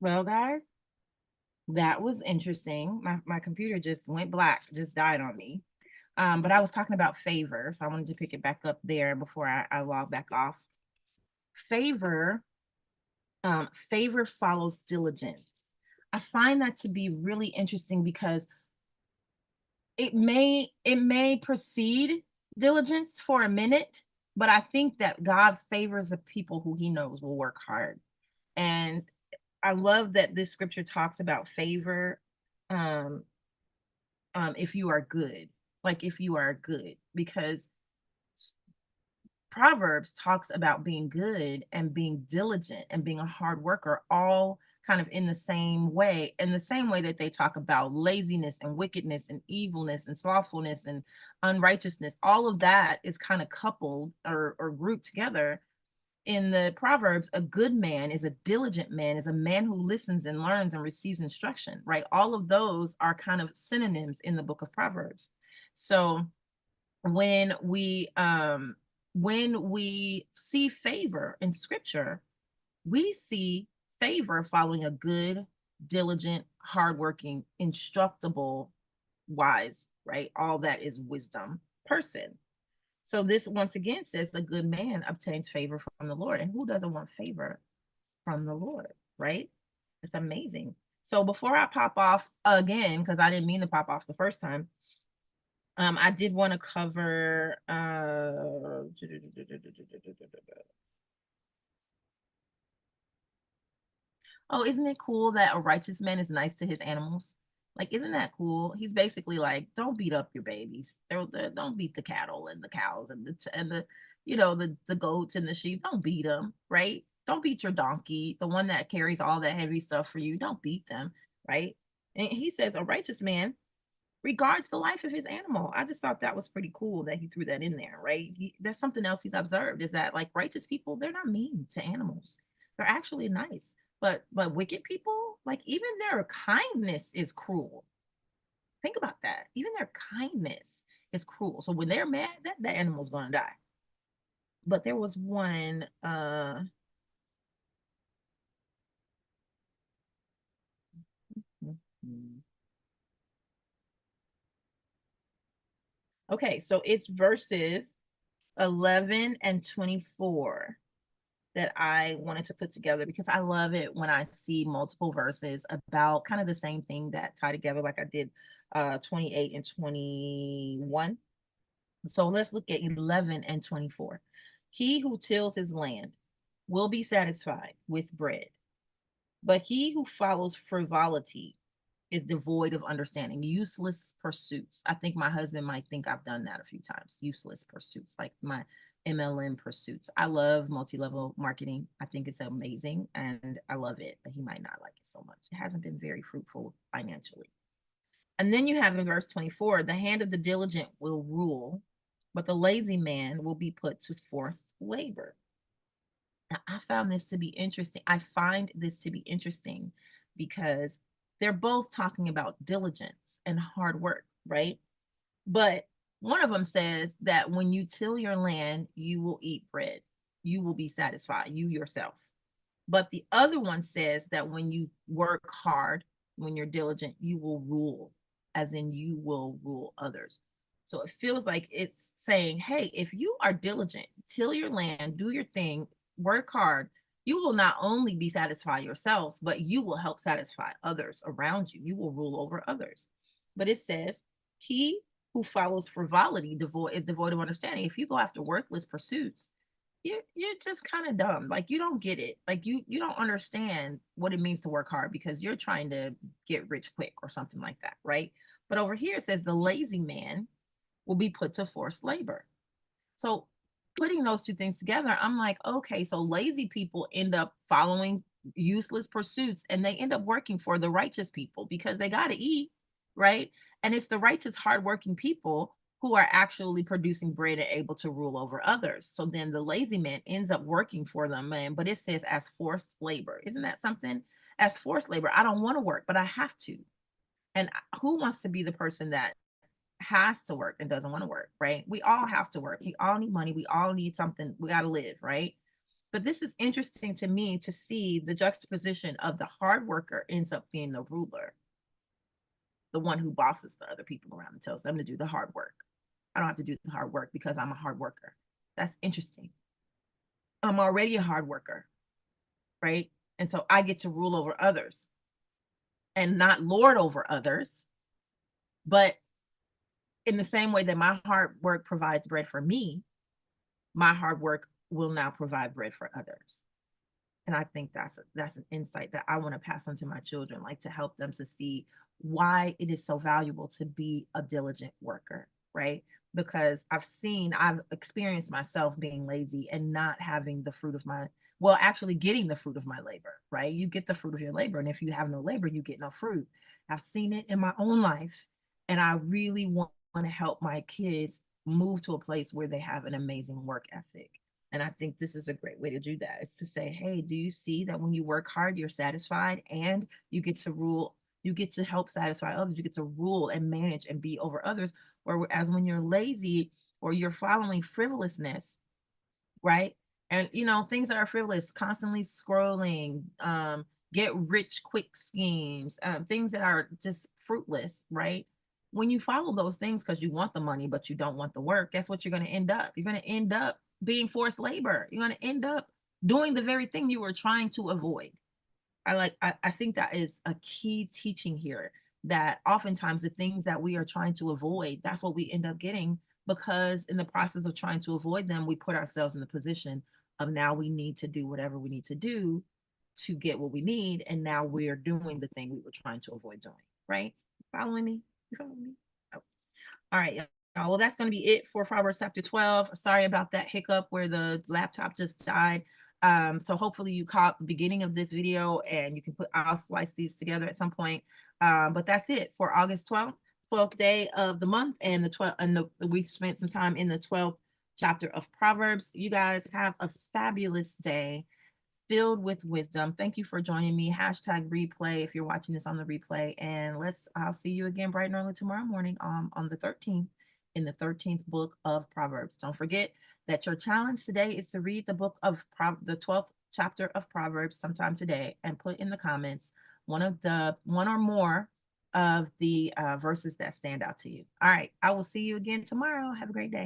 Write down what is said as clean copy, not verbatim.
Well, guys, that was interesting. My computer just went black, just died on me. But I was talking about favor, so I wanted to pick it back up there before I log back off. Favor, favor follows diligence. I find that to be really interesting because it may precede diligence for a minute, but I think that God favors the people who he knows will work hard. And I love that this scripture talks about favor, um if you are good, like if you are good, because Proverbs talks about being good and being diligent and being a hard worker, all kind of in the same way that they talk about laziness and wickedness and evilness and slothfulness and unrighteousness. All of that is kind of coupled or grouped together in the Proverbs. A good man is a diligent man, is a man who listens and learns and receives instruction, right? All of those are kind of synonyms in the book of Proverbs. So when we um when we see favor in scripture, we see favor following a good, diligent, hardworking, instructable, wise, right? All that is wisdom person. So this once again says a good man obtains favor from the Lord. And who doesn't want favor from the Lord, right? It's amazing. So before I pop off again, because I didn't mean to pop off the first time, I did want to cover oh, isn't it cool that a righteous man is nice to his animals? Like, isn't that cool? He's basically like, don't beat up your babies. Don't beat the cattle and the cows and the the goats and the sheep. Don't beat them, right? Don't beat your donkey, the one that carries all that heavy stuff for you. Don't beat them, right? And he says a righteous man regards the life of his animal. I just thought that was pretty cool that he threw that in there, right? That's something else he's observed, is that like righteous people, they're not mean to animals. They're actually nice. But wicked people, like even their kindness is cruel. Think about that. Even their kindness is cruel. So when they're mad, that animal's gonna die. But there was one okay, so it's verses 11 and 24 that I wanted to put together because I love it when I see multiple verses about kind of the same thing that tie together, like I did 28 and 21. So let's look at 11 and 24. He who tills his land will be satisfied with bread, but he who follows frivolity is devoid of understanding. Useless pursuits. I think my husband might think I've done that a few times. Useless pursuits, like my MLM pursuits. I love multi-level marketing. I think it's amazing and I love it, but he might not like it so much. It hasn't been very fruitful financially. And then you have in verse 24, the hand of the diligent will rule, but the lazy man will be put to forced labor. Now, I found this to be interesting. I find this to be interesting because they're both talking about diligence and hard work, right? But one of them says that when you till your land, you will eat bread, you will be satisfied, you yourself. But the other one says that when you work hard, when you're diligent, you will rule, as in you will rule others. So it feels like it's saying, hey, if you are diligent, till your land, do your thing, work hard, you will not only be satisfied yourself, but you will help satisfy others around you. You will rule over others. But it says, he who follows frivolity is devoid of understanding. If you go after worthless pursuits, you're just kind of dumb. Like you don't get it. Like you don't understand what it means to work hard because you're trying to get rich quick or something like that, right? But over here it says the lazy man will be put to forced labor. So putting those two things together, I'm like, okay, so lazy people end up following useless pursuits and they end up working for the righteous people because they got to eat, right? And it's the righteous, hardworking people who are actually producing bread and able to rule over others. So then the lazy man ends up working for them, man. But it says as forced labor. Isn't that something? As forced labor, I don't want to work, but I have to. And who wants to be the person that has to work and doesn't want to work, right? We all have to work. We all need money. We all need something. We got to live, right? But this is interesting to me to see the juxtaposition of the hard worker ends up being the ruler, the one who bosses the other people around and tells them to do the hard work. I don't have to do the hard work because I'm a hard worker. That's interesting. I'm already a hard worker, right? And so I get to rule over others and not lord over others. But in the same way that my hard work provides bread for me, my hard work will now provide bread for others. And I think that's an insight that I want to pass on to my children, like to help them to see why it is so valuable to be a diligent worker, right? Because I've experienced myself being lazy and not having the fruit of my, well, actually getting the fruit of my labor, right? You get the fruit of your labor. And if you have no labor, you get no fruit. I've seen it in my own life. And I really want to help my kids move to a place where they have an amazing work ethic. And I think this is a great way to do that, is to say, hey, do you see that when you work hard, you're satisfied and you get to rule, you get to help satisfy others, you get to rule and manage and be over others. Whereas when you're lazy or you're following frivolousness, right? And things that are frivolous, constantly scrolling, get rich quick schemes, things that are just fruitless, right? When you follow those things because you want the money, but you don't want the work, guess what you're going to end up? You're going to end up being forced labor. You're going to end up doing the very thing you were trying to avoid. I think that is a key teaching here, that oftentimes the things that we are trying to avoid, that's what we end up getting, because in the process of trying to avoid them, we put ourselves in the position of now we need to do whatever we need to do to get what we need. And now we're doing the thing we were trying to avoid doing, right? Following me? You following me? Oh. All right, y'all. Well, that's going to be it for Proverbs chapter 12. Sorry about that hiccup where the laptop just died. So hopefully you caught the beginning of this video and you can I'll splice these together at some point. But that's it for August 12th, 12th day of the month, and the 12th, and we spent some time in the 12th chapter of Proverbs. You guys have a fabulous day filled with wisdom. Thank you for joining me. Hashtag replay if you're watching this on the replay. And I'll see you again bright and early tomorrow morning on the 13th in the 13th book of Proverbs. Don't forget that your challenge today is to read the book of the 12th chapter of Proverbs sometime today and put in the comments one or more of the verses that stand out to you. All right. I will see you again tomorrow. Have a great day.